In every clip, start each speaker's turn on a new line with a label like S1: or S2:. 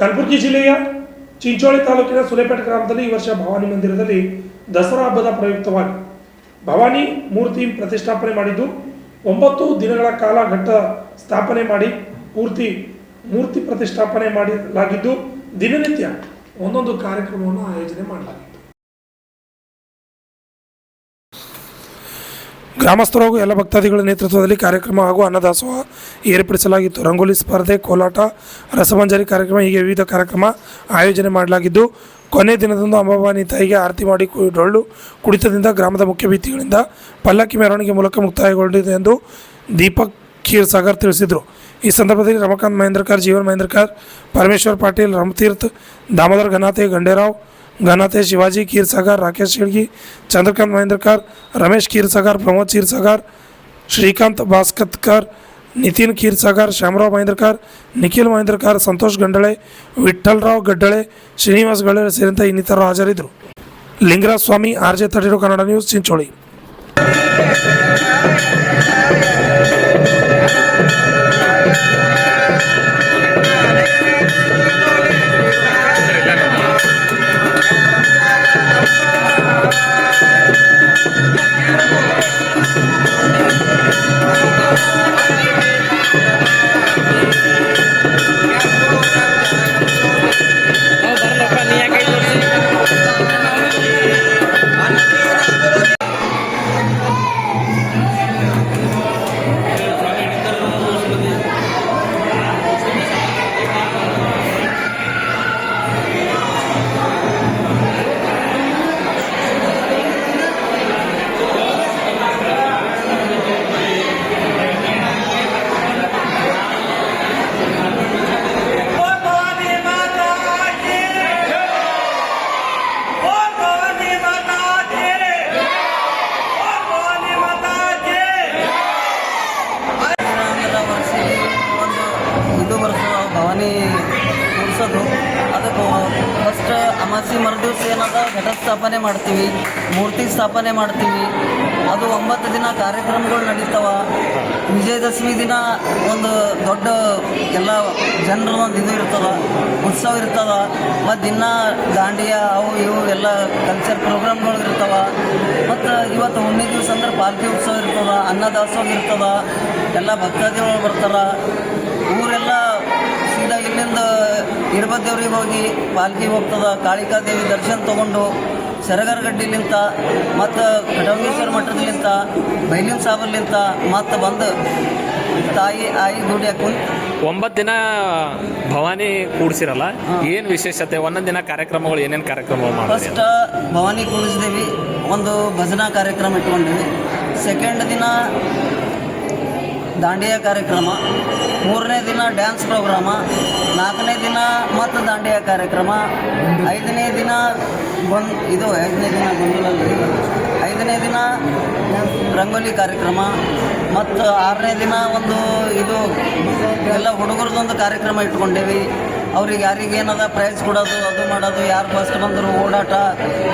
S1: ಕಲಬುರಗಿ ಜಿಲ್ಲೆಯ ಚಿಂಚೋಳಿ ತಾಲೂಕಿನ ಸುಲೇಪೇಟೆ ಗ್ರಾಮದಲ್ಲಿ ಈ ವರ್ಷ ಭವಾನಿ ಮಂದಿರದಲ್ಲಿ ದಸರಾ ಹಬ್ಬದ ಪ್ರಯುಕ್ತವಾಗಿ ಭವಾನಿ ಮೂರ್ತಿ ಪ್ರತಿಷ್ಠಾಪನೆ ಮಾಡಿದ್ದು 9 ದಿನಗಳ ಕಾಲ ಘಟ್ಟ ಸ್ಥಾಪನೆ ಮಾಡಿ ಮೂರ್ತಿ ಪ್ರತಿಷ್ಠಾಪನೆ ಮಾಡಲಾಗಿದ್ದು ದಿನನಿತ್ಯ ಒಂದೊಂದು ಕಾರ್ಯಕ್ರಮವನ್ನು ಆಯೋಜನೆ ಮಾಡಲಾಗಿತ್ತು. ಗ್ರಾಮಸ್ಥರು ಹಾಗೂ ಎಲ್ಲ ಭಕ್ತಾದಿಗಳ ನೇತೃತ್ವದಲ್ಲಿ ಕಾರ್ಯಕ್ರಮ ಹಾಗೂ ಅನ್ನದಾಸೋಹ ಏರ್ಪಡಿಸಲಾಗಿತ್ತು. ರಂಗೋಲಿ ಸ್ಪರ್ಧೆ, ಕೋಲಾಟ, ರಸಮಂಜರಿ ಕಾರ್ಯಕ್ರಮ ಹೀಗೆ ವಿವಿಧ ಕಾರ್ಯಕ್ರಮ ಆಯೋಜನೆ ಮಾಡಲಾಗಿದ್ದು, ಕೊನೆ ದಿನದಂದು ಅಂಬಾಭವಾನಿ ತಾಯಿಗೆ ಆರತಿ ಮಾಡಿ ಡೊಳ್ಳು ಕುಣಿತದಿಂದ ಗ್ರಾಮದ ಮುಖ್ಯ ಬೀದಿಗಳಿಂದ ಪಲ್ಲಕ್ಕಿ ಮೆರವಣಿಗೆ ಮೂಲಕ ಮುಕ್ತಾಯಗೊಂಡಿದೆ ಎಂದು ದೀಪಕ್ ಖೀರ್ಸಾಗರ್ ತಿಳಿಸಿದರು. ಈ ಸಂದರ್ಭದಲ್ಲಿ ರಮಕಾಂತ್ ಮಹೇಂದ್ರಕರ್, ಜೀವನ್ ಮಹೇಂದ್ರಕರ್, ಪರಮೇಶ್ವರ್ ಪಾಟೀಲ್, ರಮತೀರ್ಥ, दामोदर गनाते, गंडेराव गनाते, शिवाजी खीरसागर, राकेश शिड़गी, चंद्रकांत महेंद्रकर, रमेश खीरसागर, प्रमोद खीरसागर, श्रीकांत भास्कत्कर, नितिन खीरसागर, श्यामराव महेंद्रकर, निखिल महेंद्रकर, संतोष गंडळे, विठ्ठलराव गड्डळे, श्रीनिवास गड्डळे ಸೇರಿದಂತೆ ಇನ್ನಿತರರು ಹಾಜರಿದ್ದರು. ಲಿಂಗರಾಜ ಸ್ವಾಮಿ, RJ 32 ಕನ್ನಡ ನ್ಯೂಸ್, ಚಿಂಚೋಳಿ.
S2: ಭವಾನಿ ಕೂರಿಸೋದು ಅದಕ್ಕೆ ಫಸ್ಟ್ ಅಮಾವಾಸ್ಯೆ ಮರುದಿವಸ ಏನದ ಘಟ ಸ್ಥಾಪನೆ ಮಾಡ್ತೀವಿ, ಮೂರ್ತಿ ಸ್ಥಾಪನೆ ಮಾಡ್ತೀವಿ. ಅದು 9 ದಿನ ಕಾರ್ಯಕ್ರಮಗಳು ನಡೀತಾವ. ವಿಜಯದಶಮಿ ದಿನ ಒಂದು ದೊಡ್ಡ ಎಲ್ಲ ಜನರ ಒಂದು ಇದು ಇರ್ತದೆ, ಉತ್ಸವ ಇರ್ತದೆ. ಮತ್ತು ದಿನ ದಾಂಡಿಯ ಅವು ಇವು ಎಲ್ಲ ಕಲ್ಚರ್ ಪ್ರೋಗ್ರಾಮ್ಗಳು ಇರ್ತವೆ. ಮತ್ತು ಇವತ್ತು 9 ದಿವಸ ಅಂದ್ರೆ ಪಾಲ್ಕಿ ಉತ್ಸವ ಇರ್ತದೆ, ಅನ್ನದಾಸೋಹ ಇರ್ತದೆ, ಎಲ್ಲ ಭಕ್ತಾದಿಗಳು ಬರ್ತಾರೆ. ಊರೆಲ್ಲ ಸೀದಾ ಇಲ್ಲಿಂದ ಇಡಬದ್ದೇವ್ರಿಗೆ ಹೋಗಿ ಪಾಲ್ಕಿ ಹೋಗ್ತದೆ. ಕಾಳಿಕಾದೇವಿ ದರ್ಶನ ತೊಗೊಂಡು ಸರಗರಗಡ್ಡಿಲಿಂತ ಮತ್ತು ಕಟಂಗೇಶ್ವರ ಮಠದಲ್ಲಿಂತ ಬೈಲಿನ ಸಾಬರ್ಲಿಂತ ಮತ್ತು ಬಂದು ತಾಯಿ ಆಯಿ ಗುಡಿ ಹಾಕೊಂಡು
S3: 9 ದಿನ ಭವಾನಿ ಕೂಡಿಸಿರಲ್ಲ, ಏನು ವಿಶೇಷತೆ? ಒಂದೊಂದು ದಿನ ಕಾರ್ಯಕ್ರಮಗಳು ಏನೇನು ಕಾರ್ಯಕ್ರಮಗಳು ಮಾಡಿ?
S2: ಫಸ್ಟ್ ಭವಾನಿ ಕೂಡಿಸಿದ್ದೀವಿ, ಒಂದು ಭಜನಾ ಕಾರ್ಯಕ್ರಮ ಇಟ್ಕೊಂಡಿವಿ. ಸೆಕೆಂಡ್ ದಿನ ದಾಂಡಿಯಾ ಕಾರ್ಯಕ್ರಮ, 3ನೇ ದಿನ ಡ್ಯಾನ್ಸ್ ಪ್ರೋಗ್ರಾಮ, 4ನೇ ದಿನ ಮತ್ತು ದಾಂಡಿಯಾ ಕಾರ್ಯಕ್ರಮ, 5ನೇ ದಿನ 5ನೇ ದಿನ ರಂಗೋಲಿ ಕಾರ್ಯಕ್ರಮ, ಮತ್ತು 6ನೇ ದಿನ ಒಂದು ಇದು ಎಲ್ಲ ಹುಡುಗರದೊಂದು ಕಾರ್ಯಕ್ರಮ ಇಟ್ಕೊಂಡೇವಿ. ಅವ್ರಿಗೆ ಯಾರಿಗೆ ಏನದ ಪ್ರೈಸ್ ಕೊಡೋದು, ಅದು ಮಾಡೋದು, ಯಾರು ಫಸ್ಟ್ ಬಂದರು ಓಡಾಟ,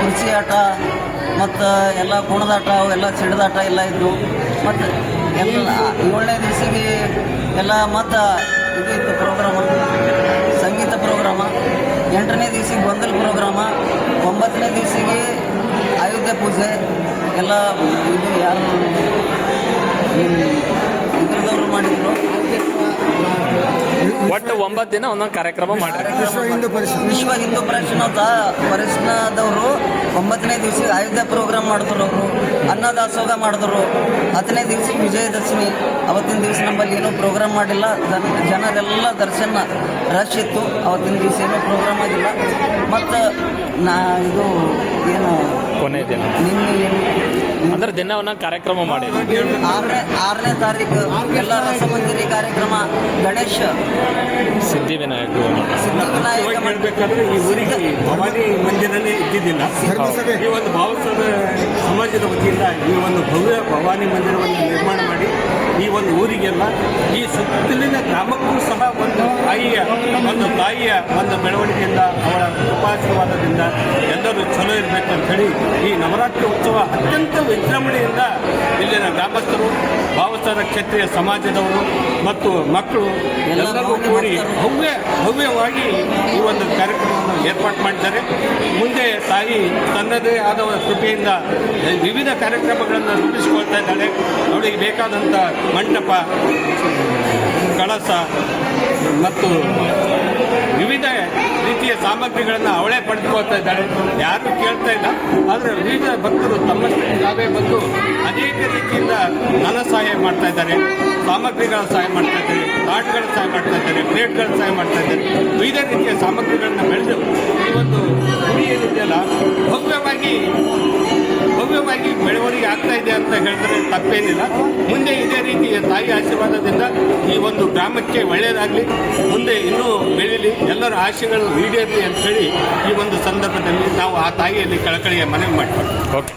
S2: ಕುರ್ಚಿ ಆಟ, ಮತ್ತು ಎಲ್ಲ ಕುಣದಾಟ, ಅವೆಲ್ಲ ಸಿಡಿದಾಟ ಎಲ್ಲ ಇದ್ದವು. ಮತ್ತು ಎಲ್ಲ 7ನೇ ದಿವಸಿಗೆ ಎಲ್ಲ ಮತ್ತು ಇದು ಇತ್ತು ಪ್ರೋಗ್ರಾಮ, ಸಂಗೀತ ಪ್ರೋಗ್ರಾಮ. 8ನೇ ದಿವಸಿಗೆ ಗೊಂದಲ ಪ್ರೋಗ್ರಾಮ. 9ನೇ ದಿವಸಿಗೆ ಅಯೋಧ್ಯೆ ಪೂಜೆ ಎಲ್ಲ ಇದು ಯಾರು ಇದ್ರದವರು ಮಾಡಿದ್ರು.
S3: ಒಟ್ಟು 9 ದಿನ ಒಂದೊಂದು ಕಾರ್ಯಕ್ರಮ ಮಾಡಿದ್ರು.
S2: ವಿಶ್ವ ಹಿಂದೂ ಪರಿಷತ್ನದವರು 9ನೇ ದಿವಸಿಗೆ ಅಯೋಧ್ಯೆ ಪ್ರೋಗ್ರಾಮ್ ಮಾಡಿದ್ರು, ಅವರು ಅನ್ನದಾಸೋಹ ಮಾಡಿದ್ರು. 10ನೇ ದಿವಸಿಗೆ ವಿಜಯದಶಮಿ. ಅವತ್ತಿನ ದಿವಸ ನಮ್ಮಲ್ಲಿ ಏನೂ ಪ್ರೋಗ್ರಾಮ್ ಮಾಡಿಲ್ಲ, ಜನರೆಲ್ಲ ದರ್ಶನ ರಶ್ ಇತ್ತು. ಅವತ್ತಿನ ದಿವಸ ಏನೂ ಪ್ರೋಗ್ರಾಮ್ ಆಗಿಲ್ಲ. ಮತ್ತು ಇದು ಏನು
S3: ಕೊನೆ ದಿನ ಅಂದ್ರೆ ದಿನ ಒಂದೊಂದು ಕಾರ್ಯಕ್ರಮ ಮಾಡಿ
S2: 6ನೇ ತಾರೀಕು ಎಲ್ಲ ರಸಮಂಜರಿ ಕಾರ್ಯಕ್ರಮ, ಗಣೇಶ,
S3: ಸಿದ್ಧಿವಿನಾಯಕ
S4: ಮಾಡಬೇಕಾದ್ರೆ ಈ ಊರಿಗೆ ಭವಾನಿ ಮಂದಿರನೇ ಇದ್ದಿದ್ದಿಲ್ಲ. ಈ ಒಂದು ಭಾವಸ್ಥಾನ ಸಮಾಜದ ವತಿಯಿಂದ ಈ ಒಂದು ಭವ್ಯ ಭವಾನಿ ಮಂದಿರವನ್ನು ನಿರ್ಮಾಣ ಮಾಡಿ ಈ ಒಂದು ಊರಿಗೆಲ್ಲ ಈ ಸುತ್ತಲಿನ ಗ್ರಾಮಕ್ಕೂ ಸಹ ಒಂದು ತಾಯಿಯ ಒಂದು ಬೆಳವಣಿಗೆಯಿಂದ ಅವರ ಕೃಪಾಶೀರ್ವಾದದಿಂದ ಎಲ್ಲರೂ ಚಲೋ ಇರಬೇಕು ಅಂತ ಹೇಳಿ ಈ ನವರಾತ್ರಿ ಉತ್ಸವ ಅತ್ಯಂತ ವಿಜೃಂಭಣೆಯಿಂದ ಇಲ್ಲಿನ ಗ್ರಾಮಸ್ಥರು ಭಾವಸ್ಥರ ಕ್ಷತ್ರಿಯ ಸಮಾಜದವರು ಮತ್ತು ಮಕ್ಕಳು ಎಲ್ಲರೂ ಕೂಡಿ ಭವ್ಯವಾಗಿ ಈ ಒಂದು ಕಾರ್ಯಕ್ರಮವನ್ನು ಏರ್ಪಾಡು ಮಾಡಿದ್ದಾರೆ. ಮುಂದೆ ತಾಯಿ ತನ್ನದೇ ಆದ ಕೃಪೆಯಿಂದ ವಿವಿಧ ಕಾರ್ಯಕ್ರಮಗಳನ್ನು ರೂಪಿಸಿಕೊಳ್ತಾ ಇದ್ದಾಳೆ. ಅವಳಿಗೆ ಬೇಕಾದಂಥ ಮಂಟಪ, ಕಳಸ ಮತ್ತು ವಿವಿಧ ರೀತಿಯ ಸಾಮಗ್ರಿಗಳನ್ನು ಅವಳೇ ಪಡೆದುಕೊಳ್ತಾ ಇದ್ದಾಳೆ. ಯಾರು ಕೇಳ್ತಾ ಇಲ್ಲ. ಆದರೆ ವಿವಿಧ ಭಕ್ತರು ತಮ್ಮಷ್ಟೇ ತಾವೇ ಬಂದು ಅನೇಕ ರೀತಿಯಿಂದ ಧನ ಸಹಾಯ ಮಾಡ್ತಾ ಇದ್ದಾರೆ, ಸಾಮಗ್ರಿಗಳ ಸಹಾಯ ಮಾಡ್ತಾ ಇದ್ದಾರೆ, ತಾಟ್ಗಳ ಸಹಾಯ ಮಾಡ್ತಾ ಇದ್ದಾರೆ, ಪ್ಲೇಟ್ಗಳ ಸಹಾಯ ಮಾಡ್ತಾ ಇದ್ದಾರೆ. ವಿವಿಧ ರೀತಿಯ ಸಾಮಗ್ರಿಗಳನ್ನು ಬೆಳೆದು ಈ ಒಂದು ಗುಡಿ ಏನಿದೆಯಲ್ಲ ಭವ್ಯವಾಗಿ ಬೆಳವಣಿಗೆ ಆಗ್ತಾ ಇದೆ ಅಂತ ಹೇಳಿದ್ರೆ ತಪ್ಪೇನಿಲ್ಲ. ಮುಂದೆ ಇದೇ ರೀತಿಯ ತಾಯಿ ಆಶೀರ್ವಾದದಿಂದ ಈ ಒಂದು ಗ್ರಾಮಕ್ಕೆ ಒಳ್ಳೆಯದಾಗಲಿ, ಮುಂದೆ ಇನ್ನೂ ಬೆಳೀಲಿ, ಎಲ್ಲರ ಆಶೆಗಳು ಈಡೇರಲಿ ಅಂತ ಹೇಳಿ ಈ ಒಂದು ಸಂದರ್ಭದಲ್ಲಿ ನಾವು ಆ ತಾಯಿಯಲ್ಲಿ ಕಳಕಳಿಯ ಮನವಿ ಮಾಡ್ತೀವಿ.
S3: ಓಕೆ.